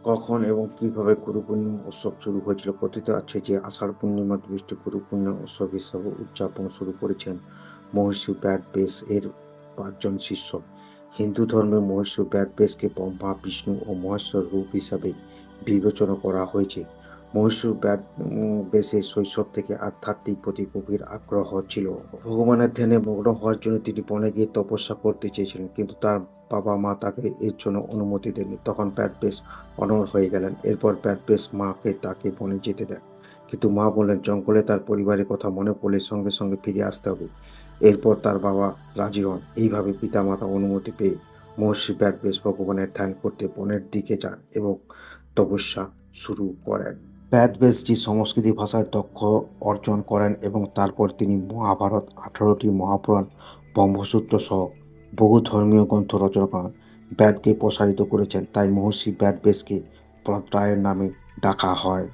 কখন এবং কিভাবে গুরু পূর্ণিমা উৎসব শুরু হয়েছিল? কথিত আছে যে আষাঢ় পূর্ণিমা দিবসটি গুরু পূর্ণিমা উৎসব হিসাবে উদযাপন শুরু করেছেন মহর্ষি ব্যাসদেব এর ৫ জন শিষ্য। হিন্দু ধর্মে মহর্ষি ব্যাসদেবকে ব্রহ্মা, বিষ্ণু ও মহেশ্বর রূপ হিসাবে বিবেচনা করা হয়েছে। মহর্ষি ব্যাসের শৈশব থেকে আধ্যাত্মিক প্রতি গভীর আগ্রহ ছিল। ভগবানের ধ্যানে মগ্ন হওয়ার জন্য তিনি বনে গিয়ে তপস্যা করতে চেয়েছিলেন, কিন্তু তার বাবা-মা তাকে এর জন্য অনুমতি দেননি। তখন ব্যাসদেব অনড় হয়ে গেলেন। এরপর ব্যাসদেব মাকে তাকে বনে যেতে দেন, কিন্তু মা বললেন জঙ্গলে তার পরিবারের কথা মনে পড়লে সঙ্গে সঙ্গে ফিরে আসতে হবে। এরপর তার বাবা রাজি হন। এইভাবে পিতামাতা অনুমতি পেয়ে মহর্ষি ব্যাসদেব ভগবানের ধ্যান করতে বনের দিকে যান এবং তপস্যা শুরু করেন। ব্যাসদেবজি সংস্কৃত ভাষায় দক্ষ অর্জন করেন এবং তারপর তিনি মহাভারত, 18টি মহাপুরাণ, ব্রহ্মসূত্র সহ বহু ধর্মীয় গ্রন্থ রচনা করেন। বেদকে প্রসারিত করেছেন, তাই মহর্ষি ব্যাসদেবকে ব্রতরায়ের নামে ডাকা হয়।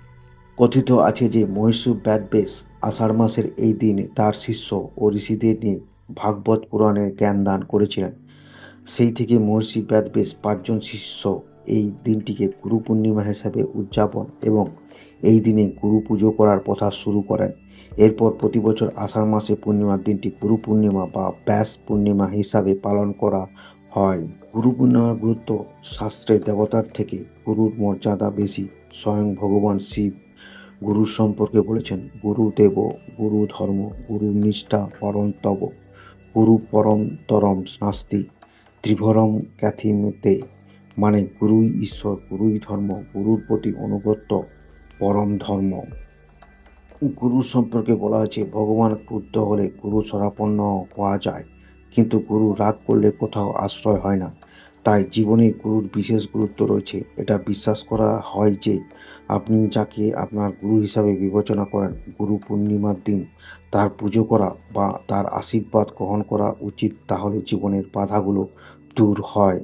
কথিত আছে যে মহর্ষি ব্যাসদেব আষাঢ় মাসের এই দিনে তার শিষ্য ও ঋষিদের নিয়ে ভাগবত পুরাণের জ্ঞান দান করেছিলেন। সেই থেকে মহর্ষি ব্যাসদেব ৫ জন শিষ্য এই দিনটিকে গুরু পূর্ণিমা হিসাবে উদযাপন এবং এই দিনে গুরু পুজো করার প্রথা শুরু করেন। এরপর প্রতি বছর আষাঢ় মাসে পূর্ণিমার দিনটি গুরু পূর্ণিমা বা ব্যাস পূর্ণিমা হিসাবে পালন করা হয়। গুরু পূর্ণিমার গুরুত্ব: শাস্ত্রে দেবতার থেকে গুরুর মর্যাদা বেশি। স্বয়ং ভগবান শিব গুরুর সম্পর্কে বলেছেন, গুরুদেব গুরু ধর্ম, গুরু নিষ্ঠা পরম তব, গুরু পরমতরম নাস্তি ত্রিভরম খ্যাতিমেতে। মানে গুরুই ঈশ্বর, গুরুই ধর্ম, গুরুর প্রতি অনুগত্য পরম ধর্ম। গুরু সম্পর্কে বলা হয়েছে, ভগবান ক্রুদ্ধ হলে গুরু শরণাপন্ন হওয়া যায়, কিন্তু গুরু রাগ করলে কোথাও আশ্রয় হয় না। তাই জীবনে গুরুর বিশেষ গুরুত্ব রয়েছে। এটা বিশ্বাস করা হয় যে আপনি যাকে আপনার গুরু হিসাবে বিবেচনা করেন, গুরু পূর্ণিমার দিন তার পুজো করা বা তার আশীর্বাদ গ্রহণ করা উচিত। তাহলে জীবনের বাধাগুলো দূর হয়।